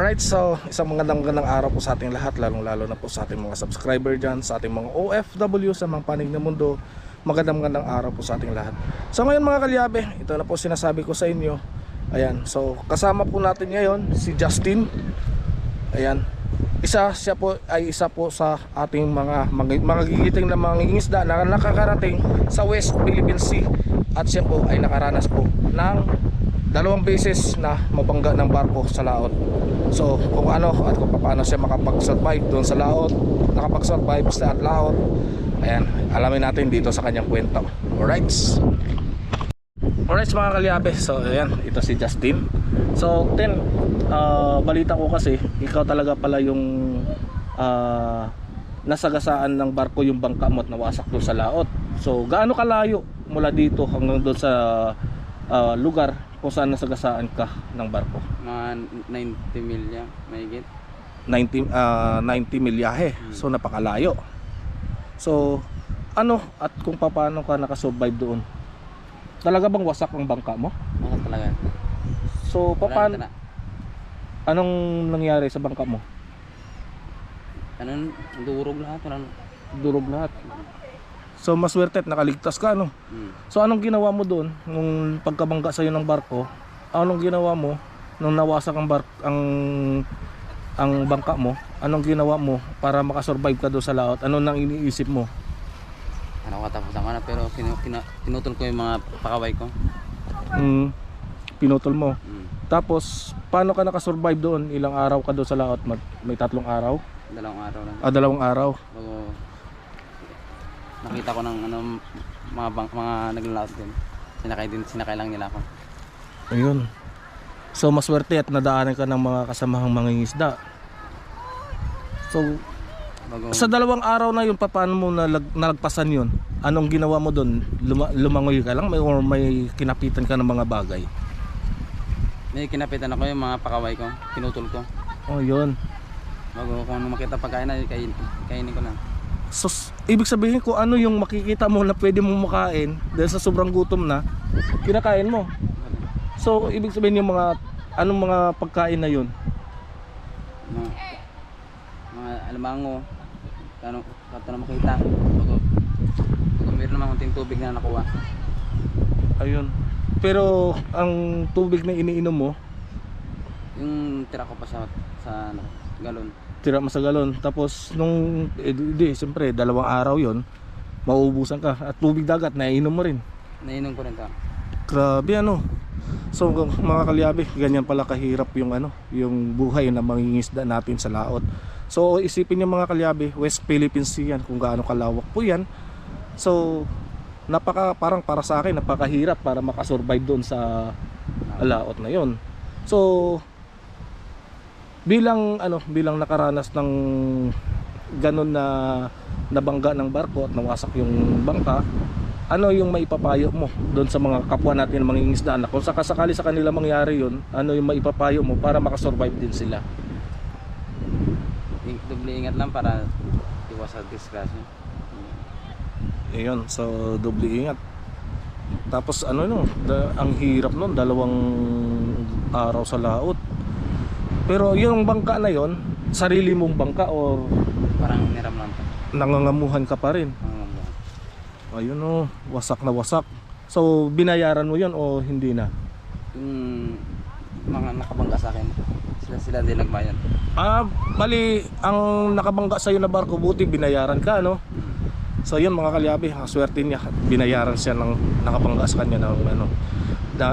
Alright, so isang magandang araw po sa ating lahat, lalong-lalo na po sa ating mga subscriber dyan, sa ating mga OFW sa mga panig ng mundo. Magandang araw po sa ating lahat. So ngayon mga kalyabe, ito na po sinasabi ko sa inyo. Ayan, so kasama po natin ngayon si Justin. Ayan, siya po ay isa po sa ating mga gigiting na mga ngingisda na nakakarating sa West Philippine Sea. At siya po ay nakaranas po ng 2 beses na mabangga ng barko sa laot. So kung ano at kung paano siya makapag-survive doon sa laot, nakapag-survive sa laot, ayan, alamin natin dito sa kanyang kwento. Alright mga kalyabe, so ayan, ito si Justin. So balita ko kasi ikaw talaga pala yung nasagasaan ng barko yung bangka mo at nawasak doon sa laot. So gaano kalayo mula dito hanggang doon sa lugar kung saan nasagasaan ka ng barko? Mga 90 milya, mahigit. 90 milyahe. So napakalayo. So ano at kung paano ka nakasurvive doon? Talaga bang wasak ang bangka mo? Wasak talaga. So paano, anong nangyari sa bangka mo? Durog lahat. Durog lahat. So maswerte at nakaligtas ka, no? So anong ginawa mo doon nung pagkabangga sa iyo ng barko? Anong ginawa mo nung nawasak ang bangka mo? Anong ginawa mo para makasurvive ka doon sa laot? Ano nang iniisip mo? Katapusan ko na, pero pinutol ko yung mga pakaway ko. Pinutol mo. Tapos paano ka nakasurvive doon? Ilang araw ka doon sa laot? May 3 araw? 2 araw lang. 2 araw. Bago nakita ko ng mga naglalaot din. Sinakay lang nila ako. Ayun. So maswerte at nadaanan ka ng mga kasamahang mangingisda. So sa 2 araw na yun, paano mo nalagpasan yun? Anong ginawa mo doon? Lumangoy ka lang? May kinapitan ka ng mga bagay? May kinapitan ako yung mga pakaway ko. Pinutol ko. Oh, yun. Bago kung makita pagkain na, kainin ko lang. So ibig sabihin ko ano yung makikita mo na pwede mong makain dahil sa sobrang gutom na, kinakain mo. So ibig sabihin yung anong mga pagkain na yun? Mga alamango, kano na makita. Bago meron naman konting tubig na nakuha. Ayun. Pero ang tubig na iniinom mo, yung tira ko pa sa galon. Tira mo sa galon. Tapos nung siyempre 2 araw yon, mauubusan ka. At tubig dagat naiinom mo rin. Naiinom ko rin ta. Grabe ano. So mga kalyabe, ganyan pala kahirap yung yung buhay na mangingisda natin sa laot. So isipin niyo mga kalyabe, West Philippine Sea yan, kung gaano kalawak po yan. So parang para sa akin napakahirap para makasurvive doon sa laot na yon. So bilang nakaranas ng ganun na nabangga ng barko at nawasak yung bangka, ano yung maipapayo mo doon sa mga kapwa natin mga mangingisda na kung sakasakali sa kanila mangyari yun, ano yung maipapayo mo para makasurvive din sila? Doble ingat lang para iwas sa disgrasya. Ayun, so doble ingat. Tapos ang hirap nun, 2 araw sa laot. Pero yung bangka na yon, sarili mong bangka o parang niram lang to. Nangangamuhan ka pa rin? Ayun wasak na wasak. So binayaran mo yon o hindi na? Yung mga nakabangga sa akin, sila din nagbayad. Bali ang nakabangga sa iyo na barko, buti binayaran ka, no? So yun mga kalyabe, swerte niya, binayaran siya ng nakabangga sa kanya ng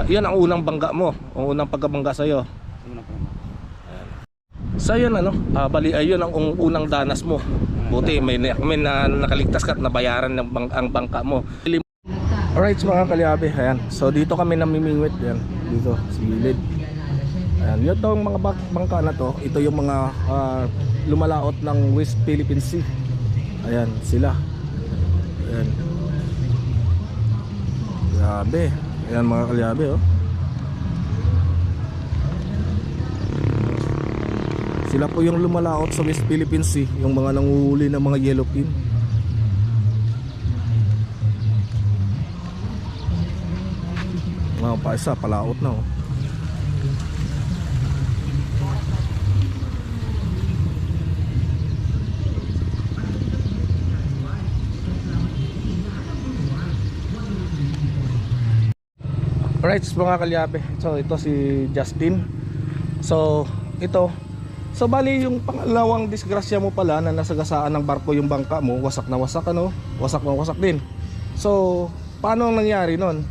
yan ang unang bangga mo, ang unang pagkabangga sa iyo. So yun bali ayun ang unang danas mo. Buti may nakaligtas ka at nabayaran ang bangka mo. Alright mga kalyabe, ayan. So dito kami namimingwit yan, dito sa gilid. Ayan, yun tong mga bangka na to. Ito yung mga lumalaot ng West Philippine Sea. Ayan sila. Ayan. Grabe. Ayan mga kalyabe Sila po yung lumalaot sa West Philippine Sea, yung mga nanguhuli ng mga yellowfin. Mga paisa, palaot na Alright mga kalyabe, so ito si Justin. So ito, so bali yung pangalawang disgrasya mo pala na nasagasaan ng barko yung bangka mo, wasak na wasak ano, wasak na wasak din. So paano ang nangyari nun?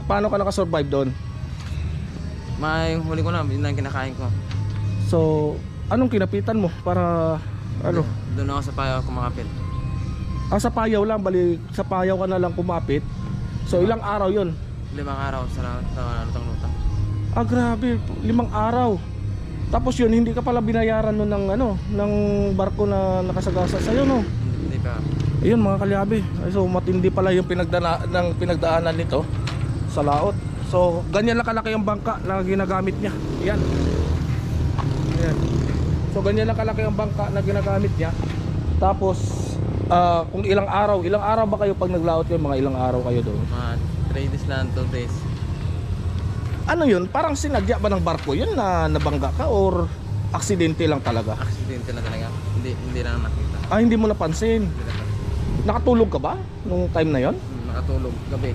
Paano ka nakasurvive doon? May huli ko na, yun lang kinakain ko. So anong kinapitan mo para ano? Doon ako sa payo kumakapit. Sa payaw lang, bali sa payaw ka na lang kumapit. So ilang araw yun? 5 araw sa lutang-lutang. Grabe, 5 araw. Tapos yun, hindi ka pala binayaran nun ng ano, ng barko na nakasagasa sa'yo, no? Hindi pa. Ayun mga kalyabe. So matindi pala yung pinagdaanan nito sa laot. So ganyan lang kalaki yung bangka na ginagamit niya. Yan. Yan. So ganyan lang kalaki yung bangka na ginagamit niya. Tapos kung ilang araw ba kayo pag naglaot kayo? Mga ilang araw kayo doon? Mga 3 days lang, 2 days. Ano yun? Parang sinadya ba ng barko yun na nabangga ka or aksidente lang talaga? Aksidente lang talaga. Hindi lang nakita. Hindi mo napansin. Hindi lang. Nakatulog ka ba nung time na yon? Nakatulog gabi.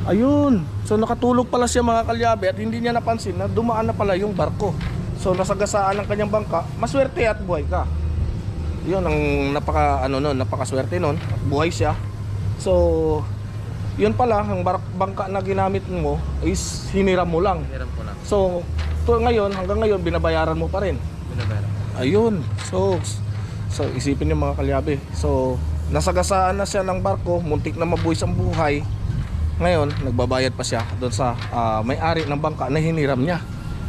Ayun. So nakatulog pala siya mga kalyabe at hindi niya napansin na dumaan na pala yung barko. So nasagasaan ng kanyang bangka. Maswerte at buhay ka. Yun ang napakaswerte nun. Buhay siya. So yun pala, ang bangka na ginamit mo is hiniram mo lang. Hiram ko lang. So hanggang ngayon binabayaran mo pa rin. Binabayaran. Ayun. So isipin niyo mga kalyabe. So nasagasaan na siya ng barko, muntik na mabuwis ang buhay. Ngayon nagbabayad pa siya doon sa may-ari ng bangka na hiniram niya.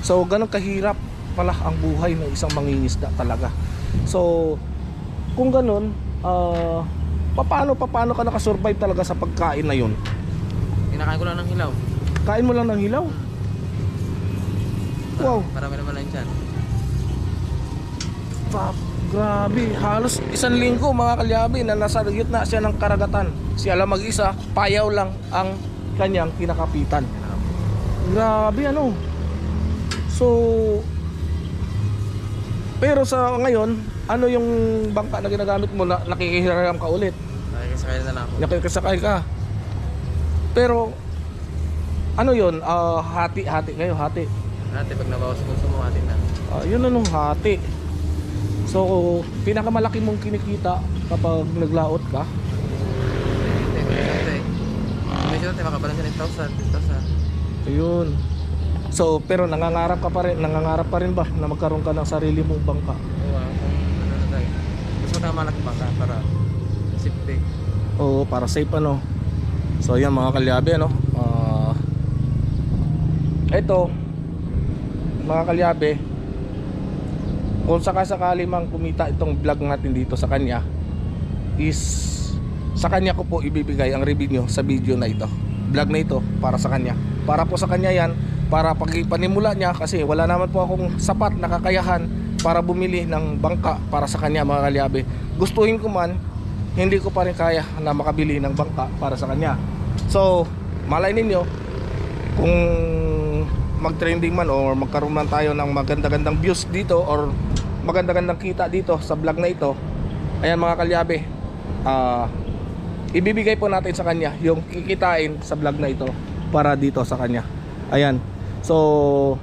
So ganun kahirap pala ang buhay ng isang mangingisda talaga. So kung ganun, paano ka nakasurvive talaga sa pagkain na yun? Kinakain ko lang ng hilaw. Kain mo lang ng hilaw? Wow. Marami naman lang dyan. Grabe, halos 1 linggo mga kalyabe na nasa gitna siya ng karagatan. Siya lang mag-isa, payaw lang ang kanyang kinakapitan. Grabe ano. So pero sa ngayon, ano yung bangka na ginagamit mo na nakikihiram ka ulit? Nakikisakay na lang ako. Nakikisakay ka. Pero ano yun? Hati kayo, hati. Hati pag nabawas ko sumuhati na. Yun anong hati. So pinakamalaki mong kinikita kapag naglaot ka? May siyempre makabalan siya ng 10,000. Ayun. So pero nangangarap pa rin ba na magkaroon ka ng sarili mong bangka? Oo, kung ano na tayo. Gusto na malaki bangka para safety. Oo, para safe ano. So yan mga kalyabe ano. Ito mga kalyabe, kung sakasakali mang kumita itong vlog natin dito sa kanya, is sa kanya ko po ibibigay ang revenue sa video na ito. Vlog na ito para sa kanya. Para po sa kanya yan, para pagpanimula niya, kasi wala naman po akong sapat na kakayahan para bumili ng bangka para sa kanya mga kalyabe. Gustuhin ko man, hindi ko pa rin kaya na makabili ng bangka para sa kanya. So malay ninyo, kung mag-trending man or magkaroon man tayo ng maganda-gandang views dito or maganda-gandang kita dito sa vlog na ito, ayan mga kalyabe, ibibigay po natin sa kanya yung kikitain sa vlog na ito para dito sa kanya. Ayan. So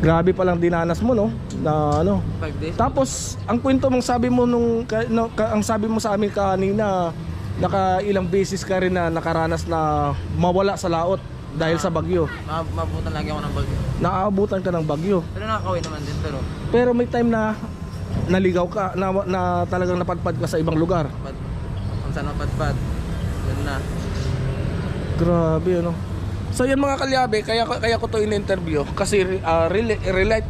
grabe palang dinanas mo no na ano. 5 days. Tapos ang kwento mong sabi mo ang sabi mo sa amin kanina, ilang beses ka rin na nakaranas na mawala sa laot dahil sa bagyo. Mabutan lagi ako ng bagyo. Naaabutan ka ng bagyo. Pero nakakawin naman din Pero may time na naligaw ka na talagang napadpad ka sa ibang lugar. Kung saan mapadpad, yun na. Grabe ano. So yan mga kalyabe, kaya ko to in-interview kasi relate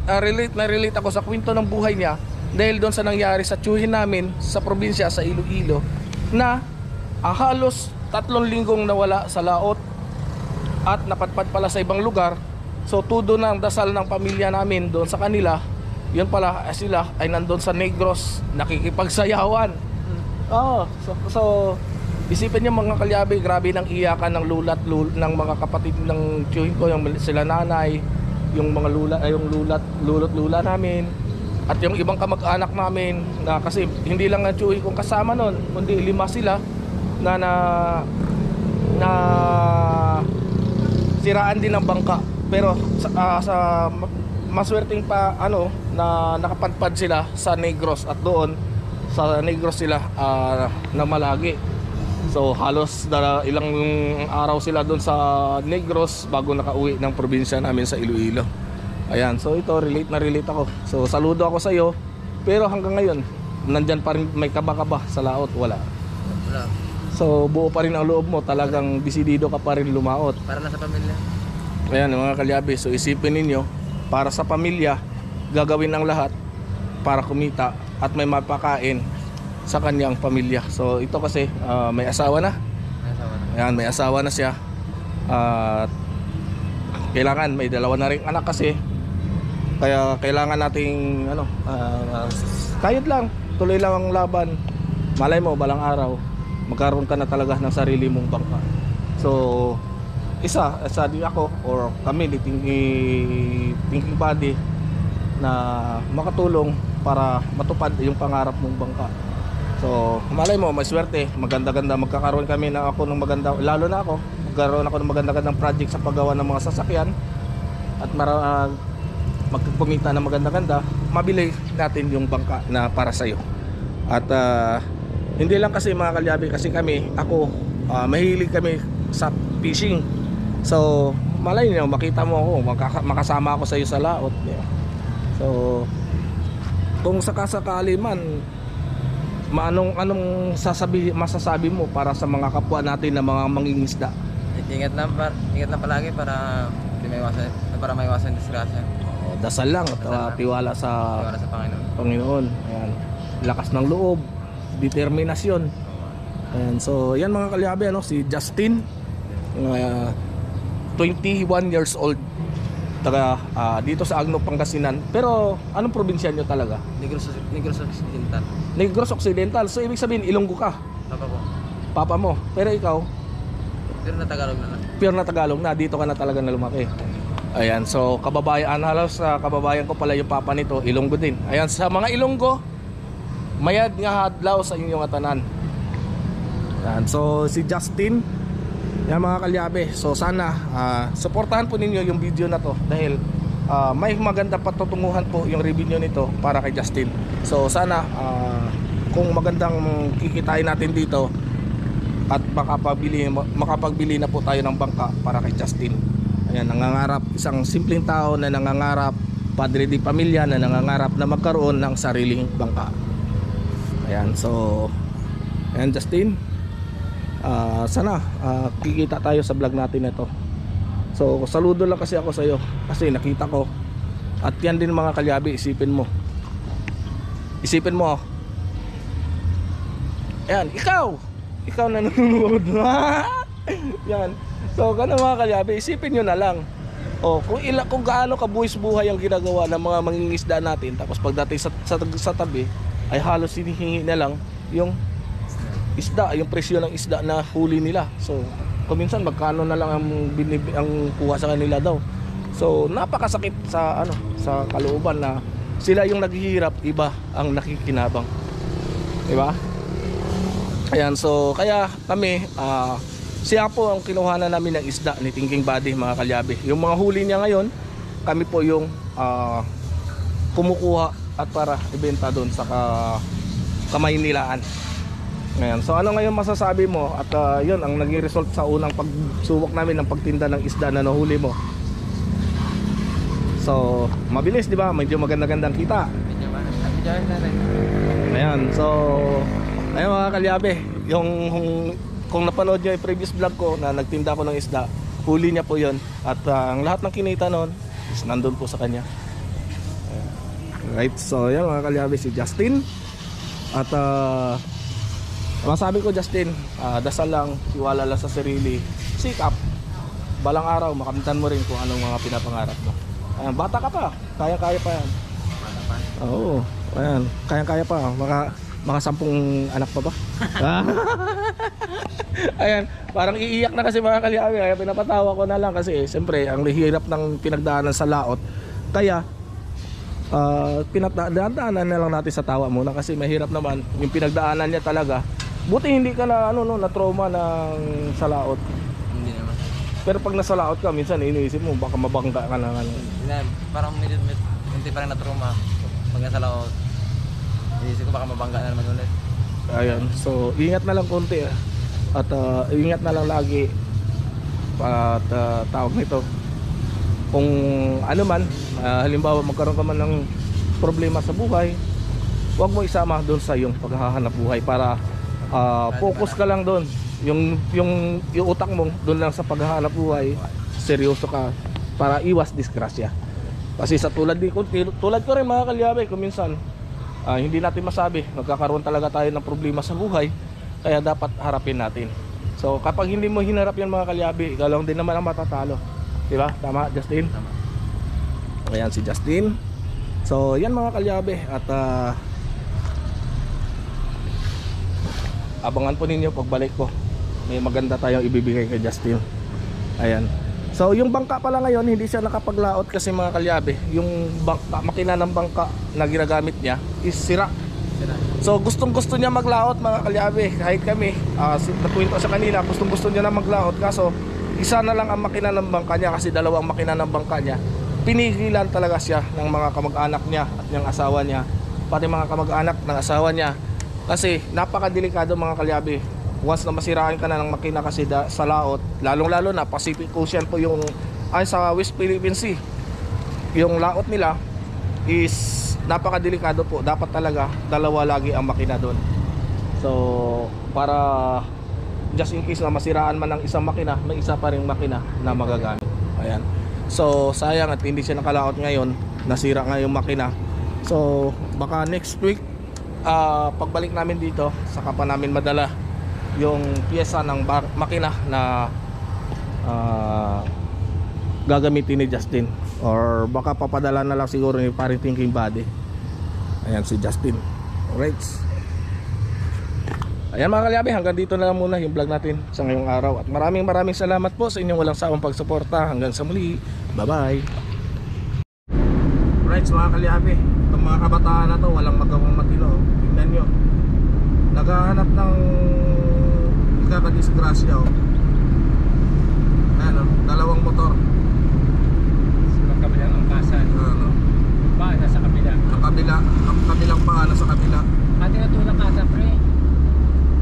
ako sa kwento ng buhay niya dahil doon sa nangyari sa tiyuhin namin sa probinsya sa Iloilo na halos 3 linggong nawala sa laot at napadpad pala sa ibang lugar. So tudo na ang dasal ng pamilya namin doon sa kanila. Yun pala sila ay nandun sa Negros nakikipagsayawan. So isipin niyo mga kalyabe, grabe ng iyakan ng ng mga kapatid ng tiyuhin ko, yung sila nanay, yung mga lula namin at yung ibang kamag-anak namin na kasi hindi lang ang tiyuhin kong kasama noon, kundi 5 sila na na siraan din ng bangka. Pero sa maswerteng pa ano na nakapadpad sila sa Negros, at doon sa Negros sila na malagi. So halos ilang araw sila doon sa Negros bago nakauwi ng probinsya namin sa Iloilo. Ayan, so ito relate na relate ako. So saludo ako sa iyo. Pero hanggang ngayon nandyan pa rin, may kaba-kaba sa laot, wala. Wala. So buo pa rin ang loob mo, talagang desidido ka pa rin lumaot. Para na sa pamilya. Ayan mga kalyabe, so isipin ninyo, para sa pamilya, gagawin ang lahat para kumita at may mapakain sa kanyang pamilya. So ito kasi may asawa na. Ayan, may asawa na siya. At kailangan, may dalawa na ring anak kasi. Kaya kailangan nating kayod lang, tuloy lang ang laban. Malay mo, balang araw magkaroon ka na talaga ng sarili mong bangka. So isa din ako or kami ni Thinking Body na makatulong para matupad yung pangarap mong bangka. So malay mo, may swerte, maganda-ganda magkakaroon kami na ako ng maganda, lalo na ako magkaroon ako ng maganda-gandang project sa paggawa ng mga sasakyan at magkumita na maganda-ganda, mabili natin yung bangka na para sa iyo. At hindi lang kasi mga kalyabe, kasi ako mahilig kami sa fishing. So malay niyo, makita mo ako, makasama ako sa iyo sa laot. So kung sakasakali man, anong masasabi mo para sa mga kapwa natin na mga mangingisda? Ingat lang palagi para maiwasan disgrasya. Dasal lang at tiwala sa Panginoon. Ayan. Lakas ng loob, determinasyon. Ayan. So yan mga kalyabe, si Justin, 21 years old, taga dito sa Agno, Pangasinan. Pero anong probinsya nyo talaga? Negros Occidental. Negros Occidental. So ibig sabihin Ilonggo ka? Papa ko. Papa mo. Pero ikaw? Pure na Tagalog na lang. Pure na Tagalog na. Dito ka na talaga na lumaki. Ayan, so kababayan, halos kababayan ko pala yung papa nito, Ilonggo din. Ayan, sa mga Ilonggo, mayad nga hadlaw sa inyong atanan. Ayan, so si Justin, yan mga kalyabe. So sana suportahan po ninyo yung video na to dahil may maganda patutunguhan po yung revenue nito para kay Justin. So sana kung magandang kikitain natin dito at makapagbili na po tayo ng bangka para kay Justin. Ayan, nangangarap, isang simpleng tao na nangangarap, padre di pamilya na nangangarap na magkaroon ng sariling bangka. Ayan, so ayan Justin, sana kikita tayo sa vlog natin ito. So saludo lang kasi ako sa iyo kasi nakita ko, at yan din mga kalyabi, isipin mo ayan, ikaw na nanonood. Yan. So ganun mga kalyabe, isipin nyo na lang kung gaano kabuwis buhay ang ginagawa ng mga mangingisda natin, tapos pagdating sa tabi ay halos hinihingi na lang yung isda, yung presyo ng isda na huli nila. So kuminsan magkano na lang ang kuha sa kanila daw. So napakasakit sa kalooban na sila yung naghihirap, iba ang nakikinabang, di ba? Ayan, so kaya kami siya po ang kinuhanan namin ng isda ni Thinking Body mga kalyabe. Yung mga huli niya ngayon, kami po yung kumukuha at para ibenta doon sa Kamaynilaan. Ngayon, so ano ngayon masasabi mo? At yun ang naging result sa unang pagsubok namin ng pagtinda ng isda na nahuli mo. So mabilis, di ba? Medyo maganda-gandang kita. Ayan, so ayun mga kalyabe, kung napanood nyo yung previous vlog ko na nagtinda ko ng isda, huli niya po yun. At ang lahat ng kinita noon is nandun po sa kanya. Right, so yan mga kalyabe, si Justin. At masabi ko Justin, dasal lang, tiwala lang sa sarili, sikap. Balang araw makamtan mo rin kung anong mga pinapangarap mo. Ayan, bata ka pa, kaya-kaya pa yan. Oo, ayan, kaya-kaya pa. Mga 10 anak pa ba? Ayan, parang iiyak na kasi mga kalyabe. Kaya pinapatawa ko na lang kasi siyempre ang hirap ng pinagdaanan sa laot. Kaya pinagdaanan na lang natin sa tawa muna kasi mahirap naman yung pinagdaanan niya talaga. Buti hindi ka na na trauma ng sa laot. Pero pag nasa laot ka, minsan iniisip mo baka mabangga ka na ano. Parang medyo hindi pa rin na-trauma. Pag nasa laot, inisip ko baka mabangga na naman ulit. Ayan, so ingat na lang konti at ingat na lang lagi at tawag nito kung ano man, halimbawa magkaroon ka man ng problema sa buhay, huwag mo isama doon sa yung paghahanap buhay para focus ka lang doon, yung utak mo doon lang sa paghahanap buhay, seryoso ka para iwas disgrasya. Kasi sa tulad ko rin mga kalyabe, kung minsan hindi natin masabi, nagkakaroon talaga tayo ng problema sa buhay, kaya dapat harapin natin. So kapag hindi mo hinarap yan mga kalyabe, ikaw lang din naman ang matatalo, di ba? Tama Justin? Tama. Ayan si Justin. So yan mga kalyabe, at abangan po ninyo pagbalik ko, may maganda tayong ibibigay kay Justin. Ayan. So yung bangka pala ngayon hindi siya nakapaglaot kasi mga kalyabe, yung bangka, makina ng bangka na ginagamit niya is sira. So gustong gusto niya maglaot mga kalyabe, kahit kami nakwento sa kanila, gustong gusto niya na maglaot, kaso isa na lang ang makina ng bangka niya kasi dalawang makina ng bangka niya. Pinigilan talaga siya ng mga kamag-anak niya at ng asawa niya, pati mga kamag-anak ng asawa niya, kasi napakadelikado mga kalyabe. Once na masiraan ka na ng makina kasi sa laot, lalong-lalo na Pacific Ocean po yung sa West Philippine Sea, yung laot nila is napakadelikado po. Dapat talaga dalawa lagi ang makina doon. So para just in case na masiraan man ng isang makina, may isa pa ring makina na magagamit. Ayan. So sayang at hindi siya nakalaot ngayon, nasira nga yung makina. So baka next week pagbalik namin dito, saka pa namin madala yung piyesa ng makina na gagamitin ni Justin, or baka papadala na lang siguro ni paring Thinking Body. Ayan si Justin. Alright, ayan mga kalyabe, hanggang dito na lang muna yung vlog natin sa ngayong araw, at maraming salamat po sa inyong walang sawang pagsuporta. Hanggang sa muli, bye bye. Alright mga kalyabe, itong mga kabataan na to walang magawang matino. Tingnan nyo, naghahanap ng ikakadisgrasya. Ano, dalawang motor Sa kabilang angkasan. ano, Pa, nasa kabila. ang kabilang paa nasa kabila. Ate na tulak ka sa pre.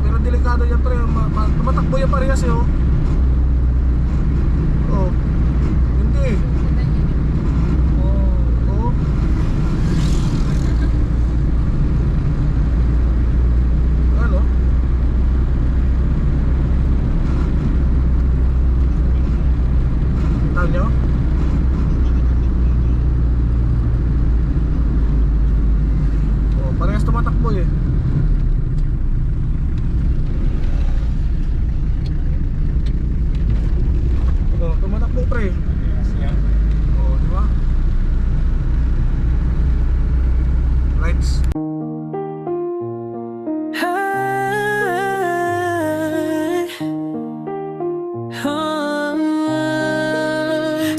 Pero delikado yan pre, tumatakbo yan parehas oh. Oh, hindi oh. Ano? Kita nyo? Oh, parehas tumatakbo eh. Oh, tumatakbo pre. Siya. Oh, di ba? Lights.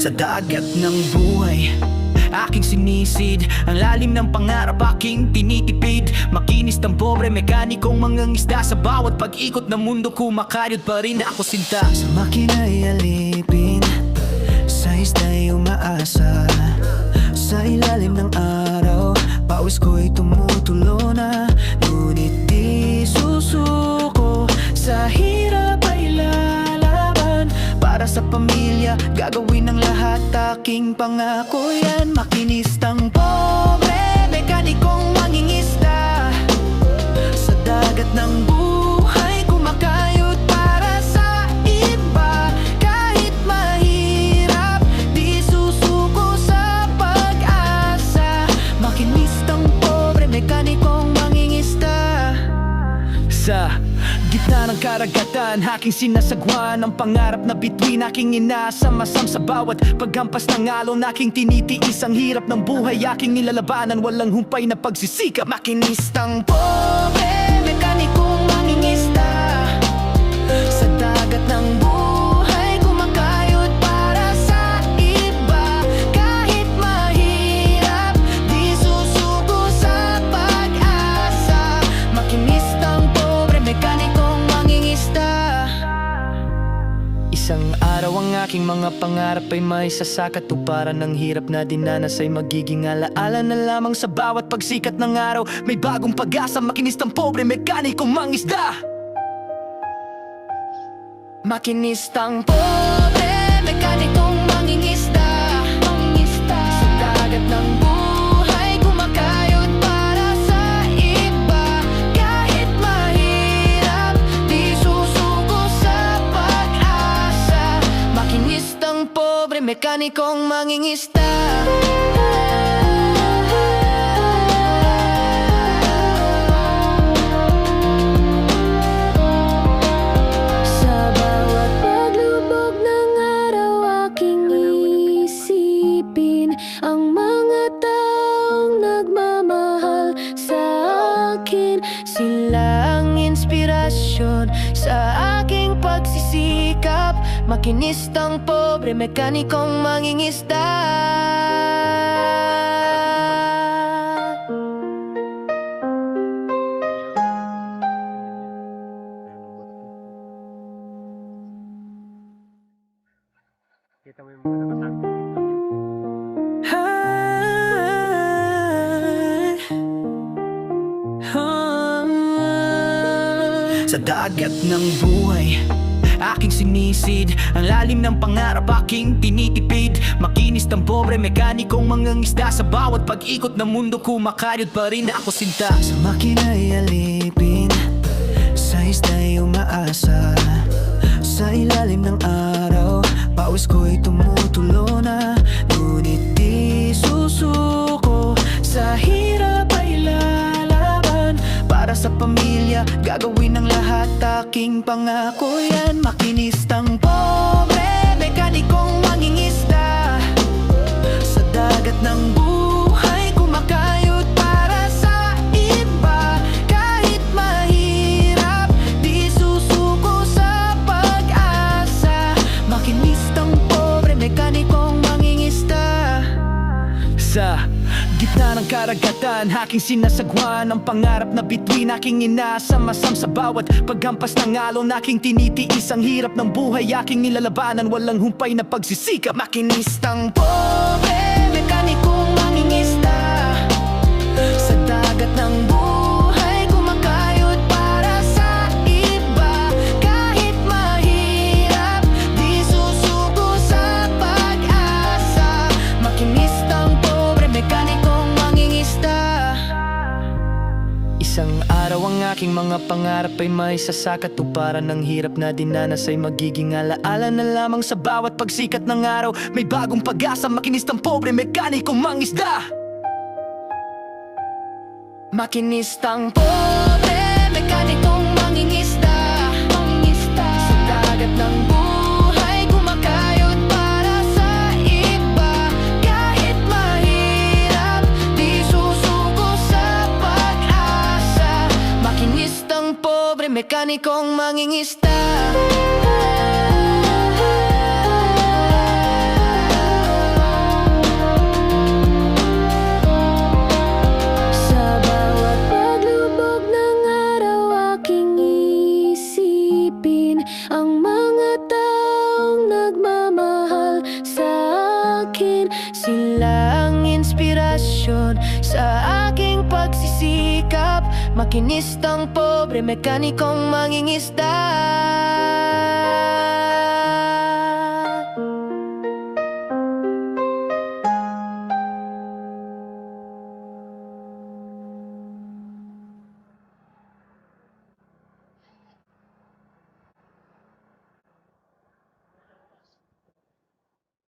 Sa dagat ng buhay, aking sinisid ang lalim ng pangarap, aking tinitipid. Makinis ng pobre, mekanikong mangangisda. Sa bawat pag-ikot ng mundo, kumakaryod pa rin ako sinta. Sa makina'y alipin, sa isda'y umaasa. Sa ilalim ng araw, pawis ko'y tumutulo na. Ngunit di susuko, sa hirap ay lalaban. Para sa pamilya, gagawin ang lahat, aking pangako yan. Makinistang pobre, mekanikong mangingisda. Sa dagat ng buhay, kumakayod para sa iba. Kahit mahirap, di susuko sa pag-asa. Makinistang pobre, mekanikong mangingisda. Sa gitna ng karagatan, aking sinasagwan ang pangarap na bituin, aking inaasam-asam sa bawat paghampas ng alon. Aking tinitiis ang hirap ng buhay, aking nilalabanan, walang humpay na pagsisikap. Makinistang pobre, mekanikong mangingisda. Sa dagat ng buhay, kumakayod para sa iba. Kahit mahirap, di susuko sa pag-asa. Makinistang pobre, mekanikong mangingisda. Isang araw ang aking mga pangarap ay may sasakatuparan ng hirap na dinanas ay magiging alaala na lamang sa bawat pagsikat ng araw. May bagong pag-asa, makinistang pobre, mekanikong mangisda. Makinistang pobre, mekanikong mangingisda. Sa dagat ng buhay, kumakayod para sa iba. Kahit mahirap, di susuko sa pag-asa. Makinistang pobre, mekanikong mangingisda. Sa bawat paglubog ng araw, aking isipin ang mga taong nagmamahal sa akin. Sila ang inspirasyon sa aking pagsisikap. Makinistang pobre, mekanikong mangingisda. Kita mo yung mga nakasakit. Sa dagat ng buhay, aking sinisid ang lalim ng pangarap, aking tinitipid. Makinis ng pobre, mekanikong mangingisda. Sa bawat pag-ikot ng mundo, kumakaryod pa rin ako sinta. Sa makina'y alipin, sa isda'y umaasa. Sa ilalim ng araw, pawis ko'y tumutulo na. Ngunit di susuko, sa hirap ay lalaban. Para sa pamilya, gagawin ang lahat, aking pangako yan. Makinistang pobre, mekanikong mangingisda. Sa dagat ng buhay, kumakayod para sa iba. Kahit mahirap, di susuko sa pag-asa. Makinistang pobre, mekanikong mangingisda. Sa gitna ng karagatan, aking sinasagwan ang pangarap na bituin, aking inaasam-asam sa bawat paghampas ng alon. Aking tinitiis ang hirap ng buhay, aking nilalabanan, walang humpay na pagsisikap. Makinistang pobre, mekanikong mangingisda. Sa dagat ng buhay, kumakayod para sa iba. Kahit mahirap, di susuko sa pag-asa. Makinistang pobre, mekanikong mangingisda. Isang araw ang aking mga pangarap ay may sasakatuparan ng hirap na dinanas ay magiging alaala na lamang sa bawat pagsikat ng araw. May bagong pag-asa, makinistang pobre, mekanikong mangisda. Makinistang pobre, mekanikong mangingisda. Sa dagat ng buhay, kumakayod para sa iba. Kahit mahirap, di susuko sa pag-asa. Makinistang pobre, mekanikong mangingisda. Sa bawat paglubog ng araw, aking isipin ang mga taong nagmamahal sa akin. Sila ang inspirasyon sa aking pagsisikap. Makinistang pobre, mekanikong mangingisda.